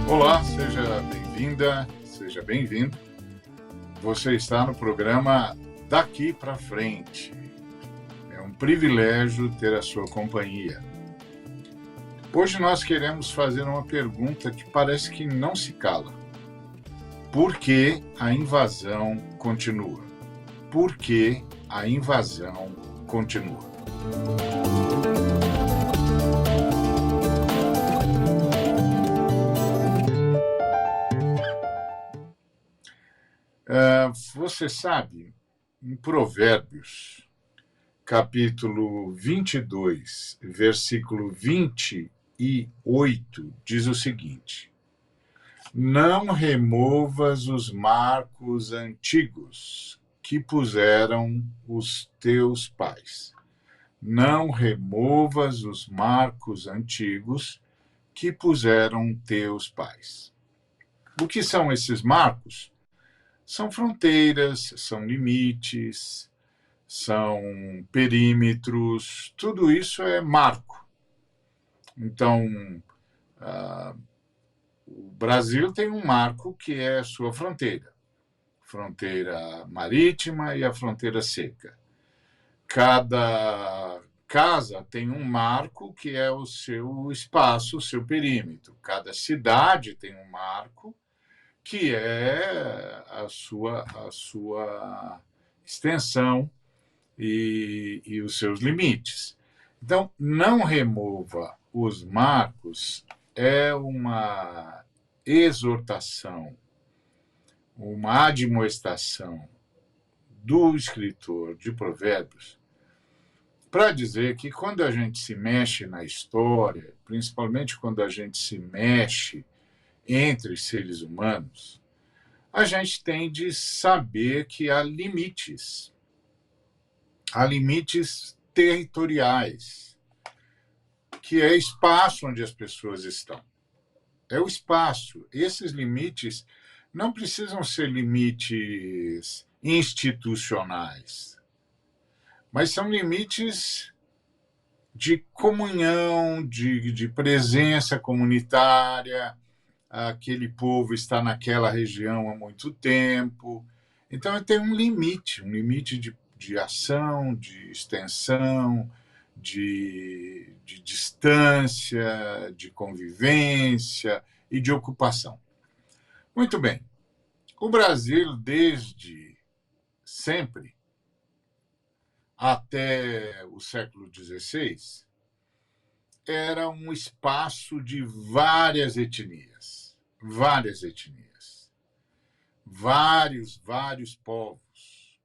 Olá, seja bem-vinda, seja bem-vindo. Você está no programa Daqui para Frente. É um privilégio ter a sua companhia. Hoje nós queremos fazer uma pergunta que parece que não se cala. Por que a invasão continua? Por que a invasão continua? Você sabe, em Provérbios, capítulo 22, versículo 28, diz o seguinte: Não removas os marcos antigos que puseram os teus pais. Não removas os marcos antigos que puseram teus pais. O que são esses marcos? São fronteiras, são limites, são perímetros, tudo isso é marco. Então, o Brasil tem um marco que é a sua fronteira marítima e a fronteira seca. Cada casa tem um marco que é o seu espaço, o seu perímetro. Cada cidade tem um marco que é a sua extensão e os seus limites. Então, não remova os marcos é uma exortação, uma admoestação do escritor de Provérbios para dizer que quando a gente se mexe na história, principalmente quando a gente se mexe entre seres humanos, a gente tem de saber que há limites territoriais, que é espaço onde as pessoas estão. É o espaço. Esses limites não precisam ser limites institucionais, mas são limites de comunhão, de presença comunitária. Aquele povo está naquela região há muito tempo. Então, tem um limite de ação, de extensão, de distância, de convivência e de ocupação. Muito bem. O Brasil, desde sempre, até o século XVI, era um espaço de várias etnias, vários povos.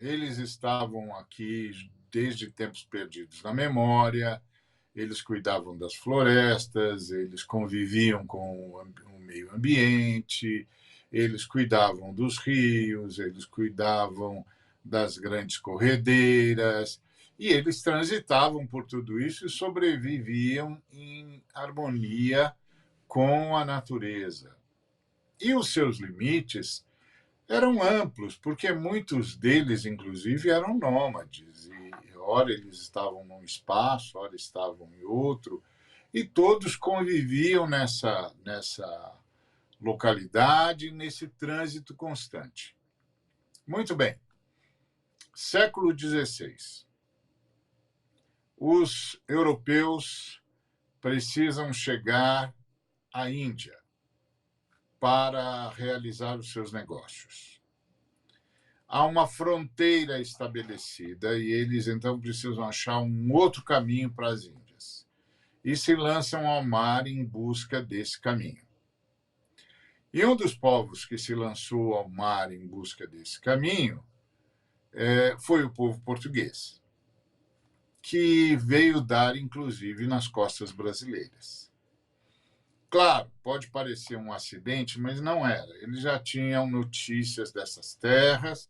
Eles estavam aqui desde tempos perdidos na memória, eles cuidavam das florestas, eles conviviam com o meio ambiente, eles cuidavam dos rios, eles cuidavam das grandes corredeiras, e eles transitavam por tudo isso e sobreviviam em harmonia com a natureza. E os seus limites eram amplos, porque muitos deles, inclusive, eram nômades. E ora eles estavam num espaço, ora estavam em outro, e todos conviviam nessa localidade, nesse trânsito constante. Muito bem. Século XVI. Os europeus precisam chegar à Índia para realizar os seus negócios. Há uma fronteira estabelecida e eles, então, precisam achar um outro caminho para as Índias. E se lançam ao mar em busca desse caminho. E um dos povos que se lançou ao mar em busca desse caminho foi o povo português, que veio dar, inclusive, nas costas brasileiras. Claro, pode parecer um acidente, mas não era. Eles já tinham notícias dessas terras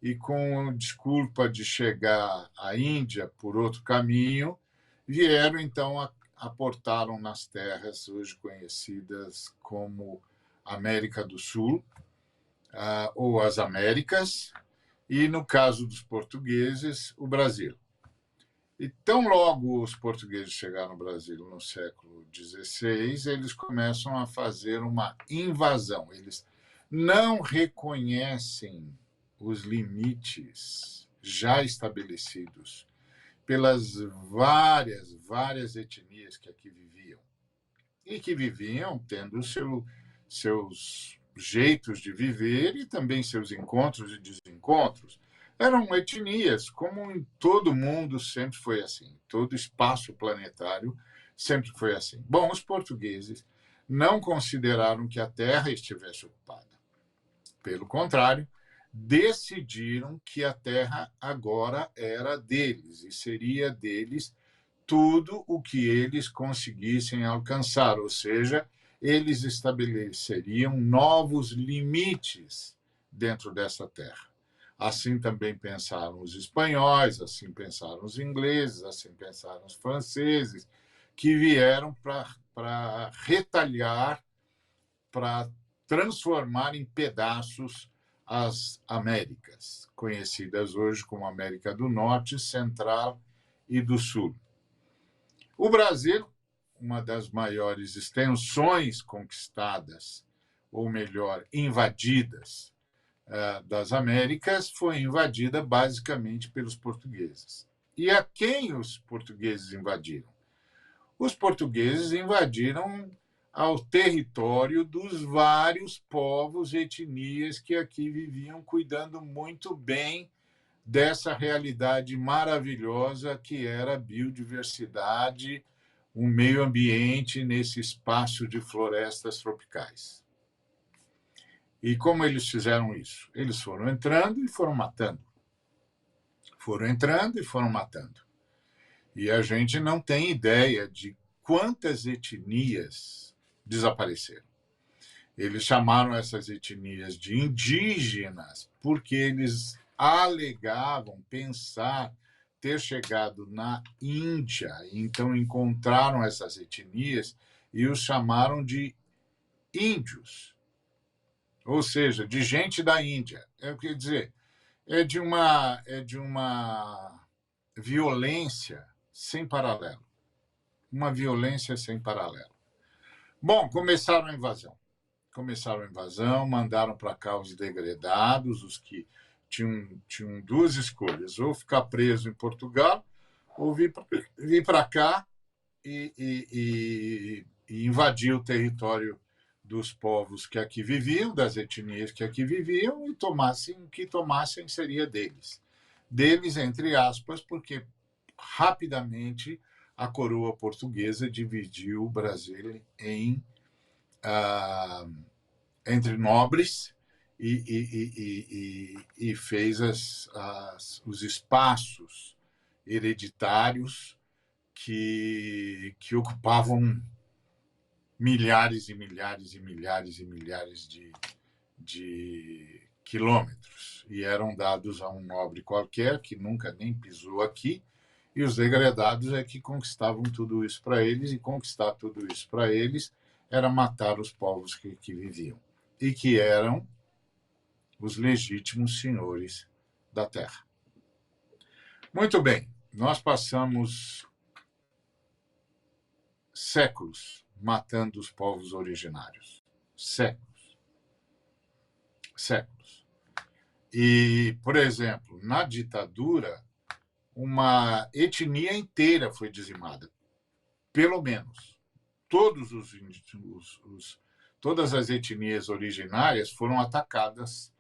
e, com desculpa de chegar à Índia por outro caminho, vieram, então, aportaram nas terras hoje conhecidas como América do Sul, ou as Américas, e, no caso dos portugueses, o Brasil. E tão logo os portugueses chegaram no Brasil no século XVI, eles começam a fazer uma invasão. Eles não reconhecem os limites já estabelecidos pelas várias etnias que aqui viviam. E que viviam tendo seus jeitos de viver e também seus encontros e desencontros. Eram etnias, como em todo mundo sempre foi assim. Todo espaço planetário sempre foi assim. Bom, os portugueses não consideraram que a Terra estivesse ocupada. Pelo contrário, decidiram que a Terra agora era deles e seria deles tudo o que eles conseguissem alcançar, ou seja, eles estabeleceriam novos limites dentro dessa terra. Assim também pensaram os espanhóis, assim pensaram os ingleses, assim pensaram os franceses, que vieram para retalhar, para transformar em pedaços as Américas, conhecidas hoje como América do Norte, Central e do Sul. O Brasil, uma das maiores extensões conquistadas, ou melhor, invadidas das Américas, foi invadida basicamente pelos portugueses. E a quem os portugueses invadiram? Os portugueses invadiram ao território dos vários povos e etnias que aqui viviam, cuidando muito bem dessa realidade maravilhosa que era a biodiversidade, um meio ambiente nesse espaço de florestas tropicais. E como eles fizeram isso? Eles foram entrando e foram matando. Foram entrando e foram matando. E a gente não tem ideia de quantas etnias desapareceram. Eles chamaram essas etnias de indígenas porque eles alegavam pensar ter chegado na Índia, então encontraram essas etnias e os chamaram de índios, ou seja, de gente da Índia. Quer dizer, é de uma violência sem paralelo, uma violência sem paralelo. Bom, começaram a invasão, mandaram para cá os degredados, os que tinham duas escolhas, ou ficar preso em Portugal, ou vir para cá e invadir o território dos povos que aqui viviam, das etnias que aqui viviam, e tomassem o que tomassem seria deles. Deles, entre aspas, porque rapidamente a coroa portuguesa dividiu o Brasil entre nobres e fez os espaços hereditários que ocupavam milhares e milhares e milhares e milhares de quilômetros e eram dados a um nobre qualquer que nunca nem pisou aqui, e os degredados é que conquistavam tudo isso para eles, e conquistar tudo isso para eles era matar os povos que viviam e que eram os legítimos senhores da terra. Muito bem, nós passamos séculos matando os povos originários. Séculos. Séculos. E, por exemplo, na ditadura, uma etnia inteira foi dizimada. Pelo menos. Todas as etnias originárias foram atacadas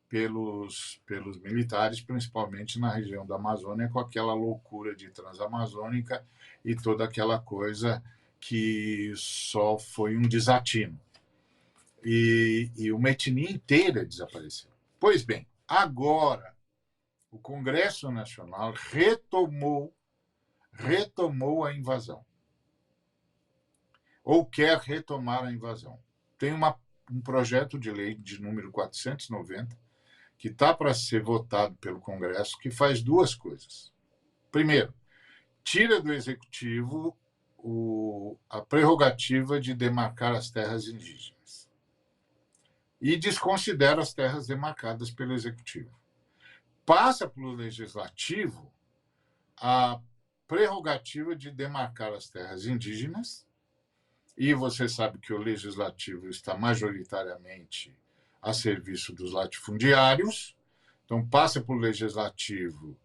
pelos militares, principalmente na região da Amazônia, com aquela loucura de transamazônica e toda aquela coisa que só foi um desatino. E uma etnia inteira desapareceu. Pois bem, agora o Congresso Nacional retomou a invasão, ou quer retomar a invasão. Tem um projeto de lei de número 490, que está para ser votado pelo Congresso, que faz duas coisas. Primeiro, tira do Executivo a prerrogativa de demarcar as terras indígenas e desconsidera as terras demarcadas pelo Executivo. Passa para o Legislativo a prerrogativa de demarcar as terras indígenas, e você sabe que o legislativo está majoritariamente a serviço dos latifundiários, então passa para o legislativo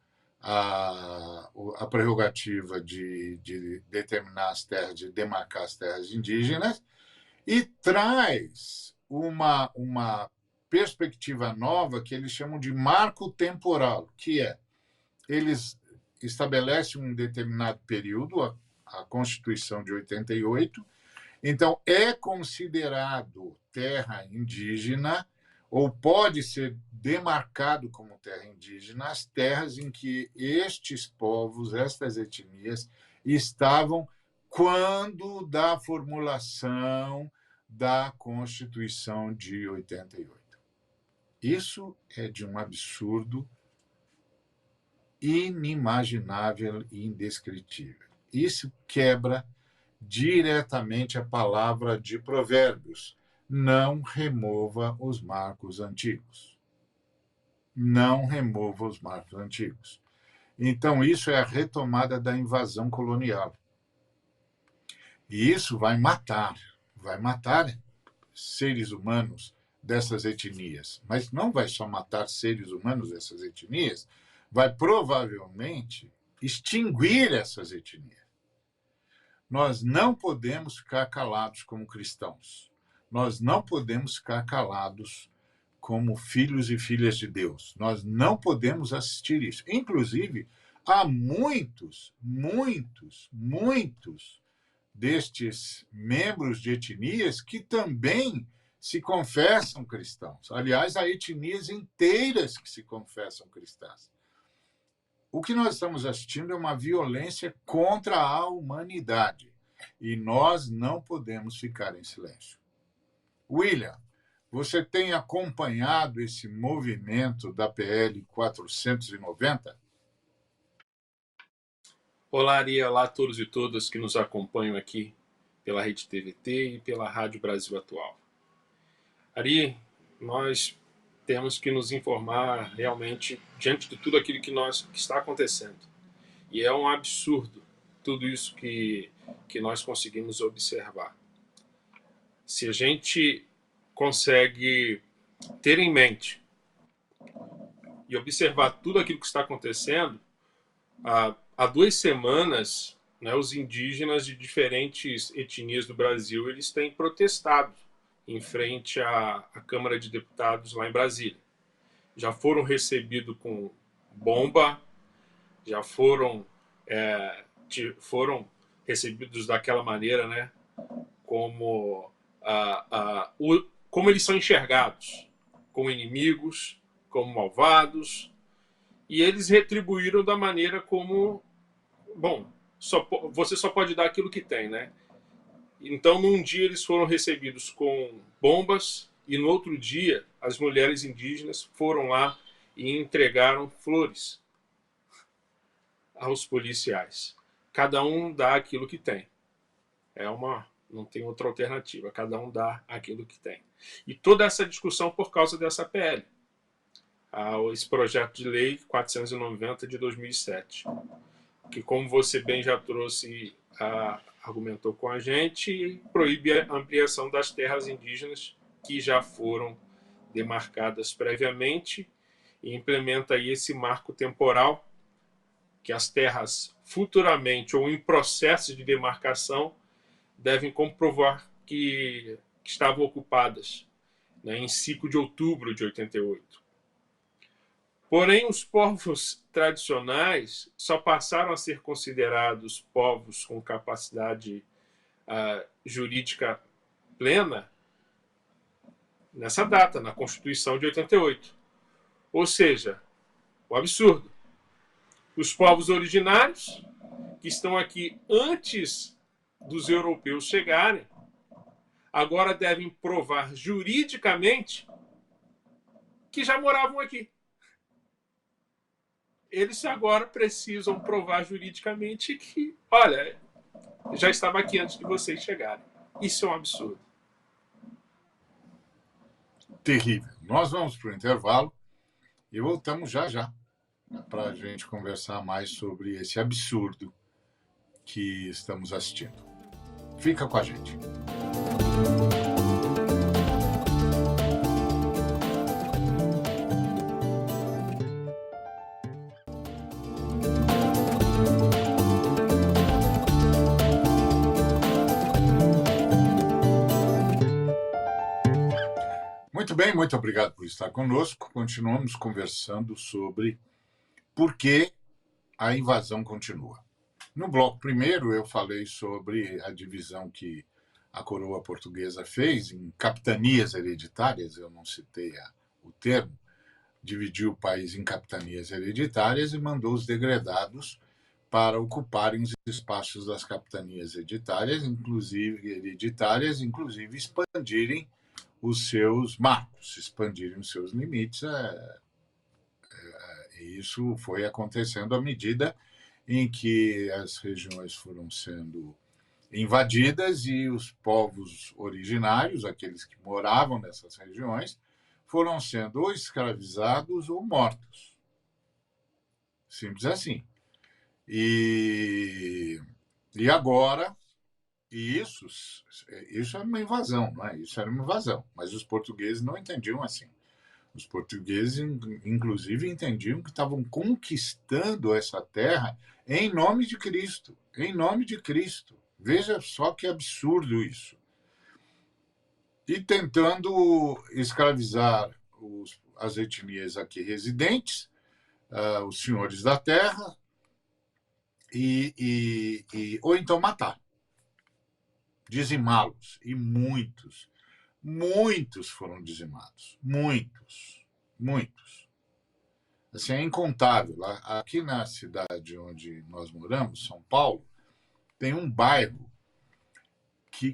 a prerrogativa de determinar as terras, de demarcar as terras indígenas, e traz uma perspectiva nova que eles chamam de marco temporal, que é, eles estabelecem um determinado período, a Constituição de 88, então é considerado terra indígena, ou pode ser demarcado como terra indígena, as terras em que estes povos, estas etnias, estavam quando da formulação da Constituição de 88. Isso é de um absurdo inimaginável e indescritível. Isso quebra diretamente a palavra de Provérbios: não remova os marcos antigos. Não remova os marcos antigos. Então, isso é a retomada da invasão colonial. E isso vai matar seres humanos dessas etnias. Mas não vai só matar seres humanos dessas etnias, vai provavelmente extinguir essas etnias. Nós não podemos ficar calados como cristãos. Nós não podemos ficar calados como filhos e filhas de Deus. Nós não podemos assistir isso. Inclusive, há muitos destes membros de etnias que também se confessam cristãos. Aliás, há etnias inteiras que se confessam cristãs. O que nós estamos assistindo é uma violência contra a humanidade. E nós não podemos ficar em silêncio. William, você tem acompanhado esse movimento da PL 490? Olá, Ari, olá a todos e todas que nos acompanham aqui pela Rede TVT e pela Rádio Brasil Atual. Ari, nós temos que nos informar realmente diante de tudo aquilo que está acontecendo. E é um absurdo tudo isso que nós conseguimos observar. Se a gente consegue ter em mente e observar tudo aquilo que está acontecendo, há 2 semanas, né, os indígenas de diferentes etnias do Brasil, eles têm protestado em frente à Câmara de Deputados lá em Brasília. Já foram recebidos com bomba, já foram recebidos daquela maneira, né, como eles são enxergados, como inimigos, como malvados, e eles retribuíram da maneira como, bom, você só pode dar aquilo que tem, né? Então, num dia eles foram recebidos com bombas e no outro dia as mulheres indígenas foram lá e entregaram flores aos policiais. Cada um dá aquilo que tem. Não tem outra alternativa. Cada um dá aquilo que tem. E toda essa discussão por causa dessa PL. Esse projeto de lei 490 de 2007. Que, como você bem já trouxe, argumentou com a gente, proíbe a ampliação das terras indígenas que já foram demarcadas previamente e implementa aí esse marco temporal que as terras futuramente ou em processo de demarcação devem comprovar que estavam ocupadas, né, em 5 de outubro de 88. Porém, os povos tradicionais só passaram a ser considerados povos com capacidade jurídica plena nessa data, na Constituição de 88. Ou seja, o absurdo. Os povos originários, que estão aqui antes dos europeus chegarem, agora devem provar juridicamente que já moravam aqui. Eles agora precisam provar juridicamente que, olha, já estava aqui antes de vocês chegarem. Isso é um absurdo. Terrível. Nós vamos para o intervalo e voltamos já para a gente conversar mais sobre esse absurdo que estamos assistindo. Fica com a gente. Muito bem, muito obrigado por estar conosco. Continuamos conversando sobre por que a invasão continua. No bloco primeiro, eu falei sobre a divisão que a coroa portuguesa fez em capitanias hereditárias, eu não citei o termo, dividiu o país em capitanias hereditárias e mandou os degredados para ocuparem os espaços das capitanias hereditárias, inclusive expandirem os seus marcos, expandirem os seus limites. E isso foi acontecendo à medida em que as regiões foram sendo invadidas e os povos originários, aqueles que moravam nessas regiões, foram sendo ou escravizados ou mortos. Simples assim. E agora, isso era uma invasão, não é? Isso era uma invasão, mas os portugueses não entendiam assim. Os portugueses, inclusive, entendiam que estavam conquistando essa terra em nome de Cristo. Em nome de Cristo. Veja só que absurdo isso. E tentando escravizar as etnias aqui residentes, os senhores da terra, ou então matar, dizimá-los. E muitos foram dizimados. Muitos. Assim, é incontável. Aqui na cidade onde nós moramos, São Paulo, tem um bairro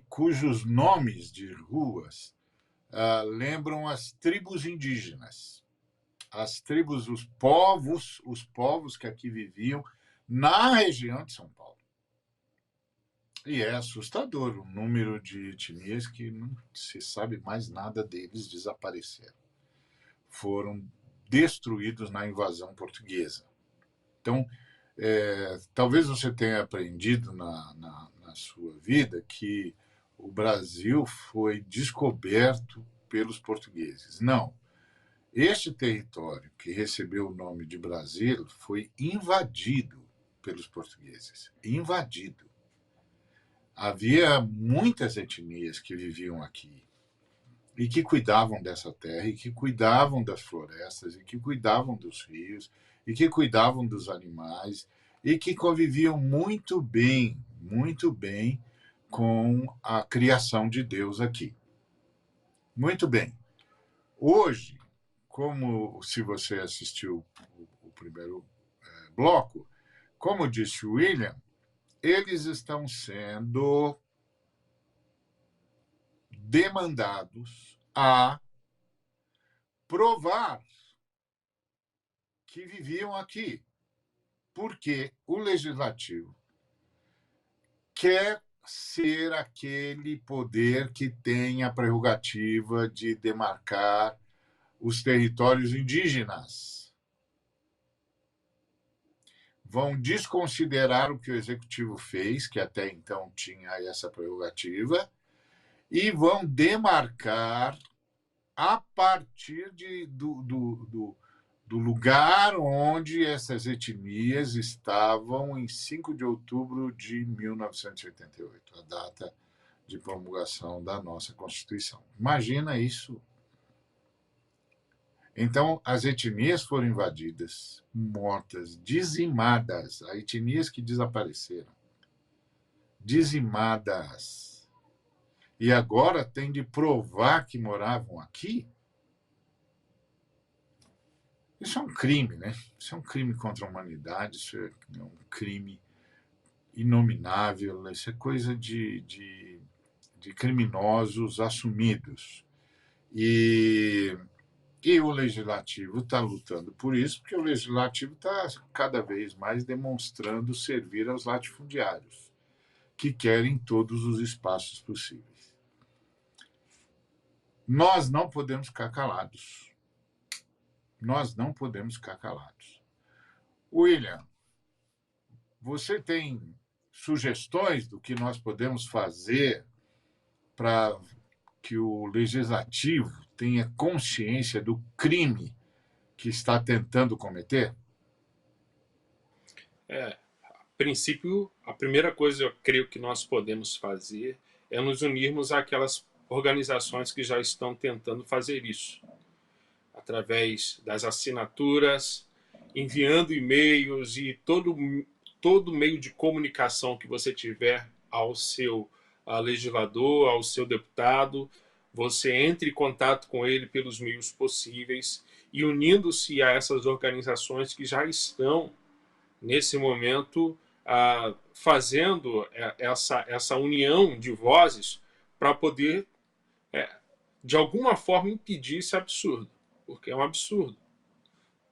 cujos nomes de ruas lembram as tribos indígenas. As tribos, os povos que aqui viviam na região de São Paulo. E é assustador o número de etnias que não se sabe mais nada deles, desapareceram. Foram destruídos na invasão portuguesa. Então, talvez você tenha aprendido na sua vida que o Brasil foi descoberto pelos portugueses. Não. Este território, que recebeu o nome de Brasil, foi invadido pelos portugueses. Invadido. Havia muitas etnias que viviam aqui e que cuidavam dessa terra, e que cuidavam das florestas, e que cuidavam dos rios, e que cuidavam dos animais, e que conviviam muito bem com a criação de Deus aqui. Muito bem. Hoje, como se você assistiu o primeiro bloco, como disse o William, eles estão sendo demandados a provar que viviam aqui, porque o legislativo quer ser aquele poder que tem a prerrogativa de demarcar os territórios indígenas. Vão desconsiderar o que o executivo fez, que até então tinha essa prerrogativa, e vão demarcar a partir do lugar onde essas etnias estavam em 5 de outubro de 1988, a data de promulgação da nossa Constituição. Imagina isso. Então, as etnias foram invadidas, mortas, dizimadas. Há etnias que desapareceram. Dizimadas. E agora tem de provar que moravam aqui? Isso é um crime, né? Isso é um crime contra a humanidade, isso é um crime inominável, isso é coisa de criminosos assumidos. E o Legislativo está lutando por isso, porque o Legislativo está cada vez mais demonstrando servir aos latifundiários, que querem todos os espaços possíveis. Nós não podemos ficar calados. Nós não podemos ficar calados. William, você tem sugestões do que nós podemos fazer para que o legislativo tenha consciência do crime que está tentando cometer? A princípio, a primeira coisa eu creio que nós podemos fazer é nos unirmos àquelas organizações que já estão tentando fazer isso, através das assinaturas, enviando e-mails e todo meio de comunicação que você tiver ao seu legislador, ao seu deputado, você entre em contato com ele pelos meios possíveis e unindo-se a essas organizações que já estão, nesse momento, fazendo essa união de vozes para poder, de alguma forma, impedir esse absurdo, porque é um absurdo.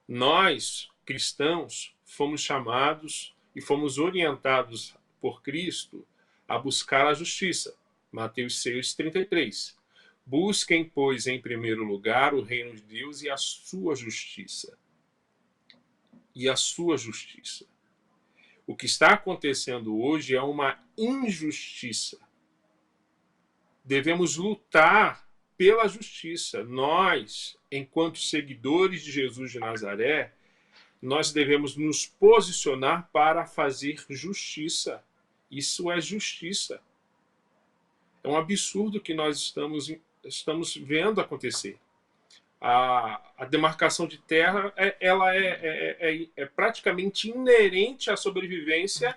Nós, cristãos, fomos chamados e fomos orientados por Cristo a buscar a justiça. Mateus 6,33. Busquem, pois, em primeiro lugar o reino de Deus e a sua justiça. E a sua justiça. O que está acontecendo hoje é uma injustiça. Devemos lutar pela justiça. Nós, enquanto seguidores de Jesus de Nazaré, nós devemos nos posicionar para fazer justiça. Isso é justiça. É um absurdo que nós estamos vendo acontecer. A demarcação de terra ela é praticamente inerente à sobrevivência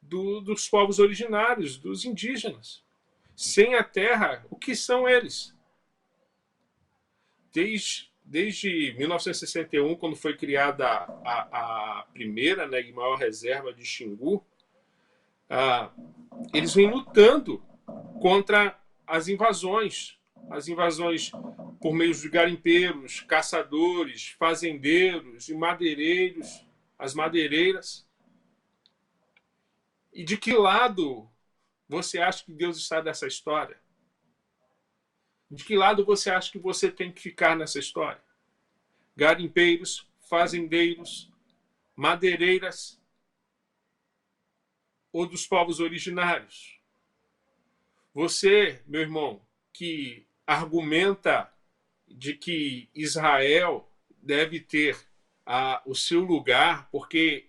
dos povos originários, dos indígenas. Sem a terra, o que são eles? Desde 1961, quando foi criada a primeira, né, e maior reserva de Xingu, eles vêm lutando contra as invasões por meio de garimpeiros, caçadores, fazendeiros e madeireiros, as madeireiras. E de que lado você acha que Deus está nessa história? De que lado você acha que você tem que ficar nessa história? Garimpeiros, fazendeiros, madeireiras ou dos povos originários? Você, meu irmão, que argumenta de que Israel deve ter o seu lugar, porque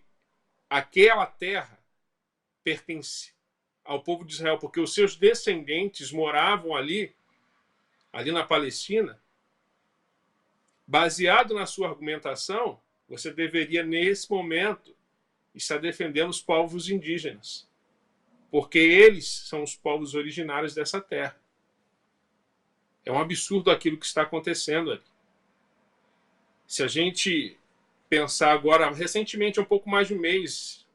aquela terra pertence ao povo de Israel, porque os seus descendentes moravam ali na Palestina. Baseado na sua argumentação, você deveria, nesse momento, estar defendendo os povos indígenas, porque eles são os povos originários dessa terra. É um absurdo aquilo que está acontecendo ali. Se a gente pensar agora, recentemente, há um pouco mais de um mês,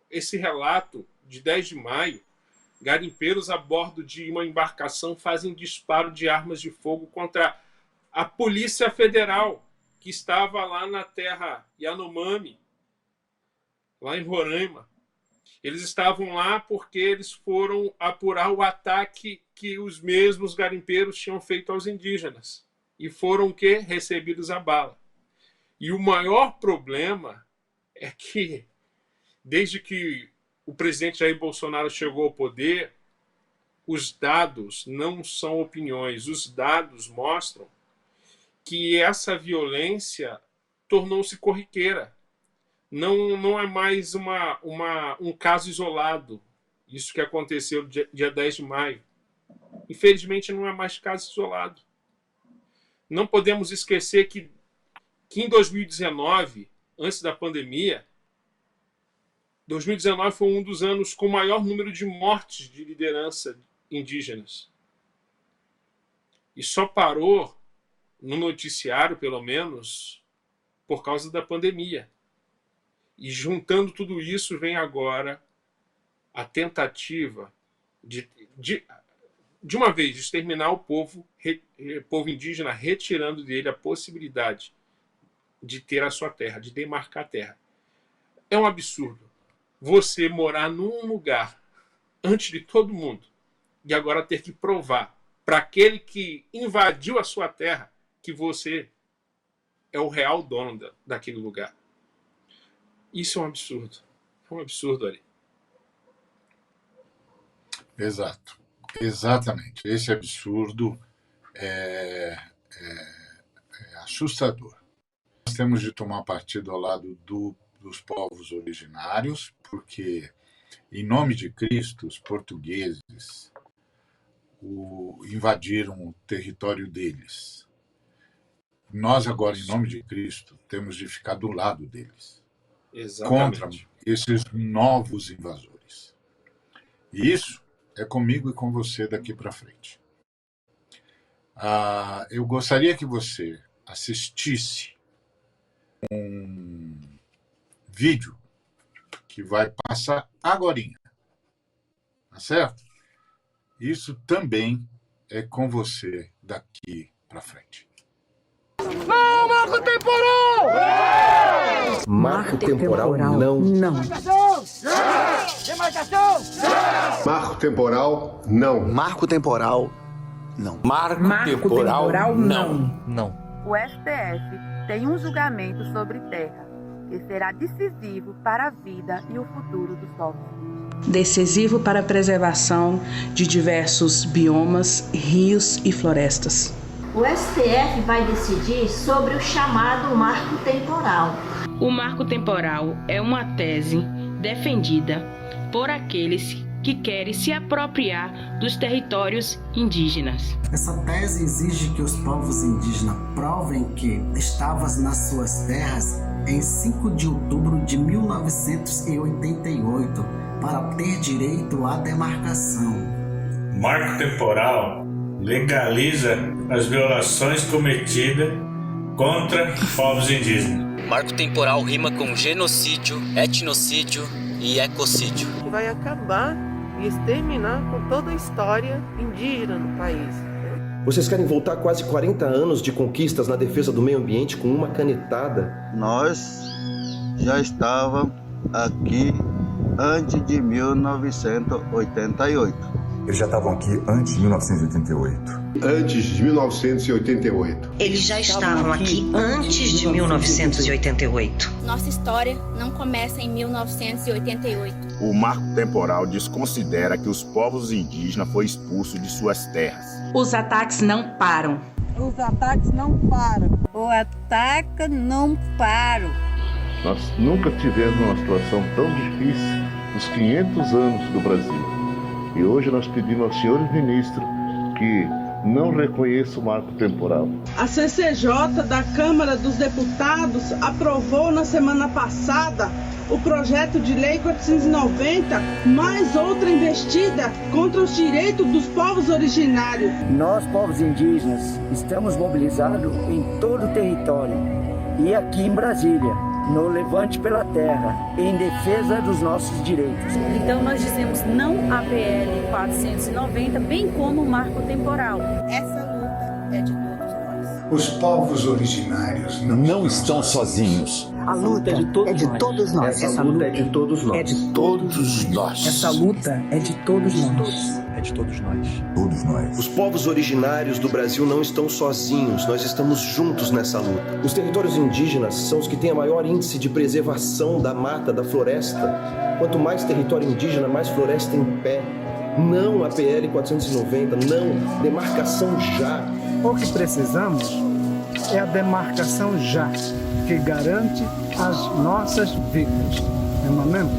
esse relato de 10 de maio, garimpeiros a bordo de uma embarcação fazem disparo de armas de fogo contra a Polícia Federal, que estava lá na terra Yanomami, lá em Roraima. Eles estavam lá porque eles foram apurar o ataque que os mesmos garimpeiros tinham feito aos indígenas. E foram o quê? Recebidos a bala. E o maior problema é que, desde que o presidente Jair Bolsonaro chegou ao poder, os dados não são opiniões. Os dados mostram que essa violência tornou-se corriqueira. Não é mais um caso isolado, isso que aconteceu dia 10 de maio. Infelizmente, não é mais caso isolado. Não podemos esquecer que em 2019, antes da pandemia, 2019 foi um dos anos com o maior número de mortes de liderança indígenas. E só parou, no noticiário pelo menos, por causa da pandemia. E juntando tudo isso, vem agora a tentativa de uma vez, exterminar o povo indígena, retirando dele a possibilidade de ter a sua terra, de demarcar a terra. É um absurdo você morar num lugar antes de todo mundo e agora ter que provar para aquele que invadiu a sua terra que você é o real dono daquele lugar. Isso é um absurdo. É um absurdo ali. Exato. Exatamente. Esse absurdo é assustador. Nós temos de tomar partido ao lado dos povos originários, porque, em nome de Cristo, os portugueses invadiram o território deles. Nós, agora, em nome de Cristo, temos de ficar do lado deles. Exatamente. Contra esses novos invasores. E isso é comigo e com você daqui para frente. Eu gostaria que você assistisse um vídeo que vai passar agorinha. Tá certo? Isso também é com você daqui para frente. Não, marco temporal! Marco temporal, não. Demarcação! Marco temporal, não. Marco temporal, não. Marco temporal, não. Não. O STF tem um julgamento sobre terra que será decisivo para a vida e o futuro dos povos. Decisivo para a preservação de diversos biomas, rios e florestas. O STF vai decidir sobre o chamado marco temporal. O marco temporal é uma tese defendida por aqueles que querem se apropriar dos territórios indígenas. Essa tese exige que os povos indígenas provem que estavam nas suas terras em 5 de outubro de 1988 para ter direito à demarcação. Marco temporal legaliza as violações cometidas contra povos indígenas. Marco temporal rima com genocídio, etnocídio e ecocídio. Que vai acabar e exterminar com toda a história indígena no país. Vocês querem voltar quase 40 anos de conquistas na defesa do meio ambiente com uma canetada? Nós já estávamos aqui antes de 1988. Eles já estavam aqui antes de 1988. Antes de 1988. Eles já estavam aqui antes de 1988. Nossa história não começa em 1988. O marco temporal desconsidera que os povos indígenas foram expulsos de suas terras. Os ataques não param. Os ataques não param. O ataque não para. Nós nunca tivemos uma situação tão difícil nos 500 anos do Brasil. E hoje nós pedimos aos senhores ministros que não reconheçam o marco temporal. A CCJ da Câmara dos Deputados aprovou na semana passada o projeto de lei 490, mais outra investida contra os direitos dos povos originários. Nós, povos indígenas, estamos mobilizados em todo o território e aqui em Brasília, no Levante pela Terra, em defesa dos nossos direitos. Então nós dizemos não à PL 490, bem como o marco temporal. Essa luta é de todos nós. Os povos originários não estão sozinhos. A luta é de todos nós. Essa luta é de todos nós. É de todos nós. Essa luta é de todos nós. É de todos nós. Todos nós. Os povos originários do Brasil não estão sozinhos, nós estamos juntos nessa luta. Os territórios indígenas são os que têm a maior índice de preservação da mata, da floresta. Quanto mais território indígena, mais floresta em pé. Não a PL 490, não, demarcação já. O que precisamos é a demarcação já, que garante as nossas vidas. Não é mesmo?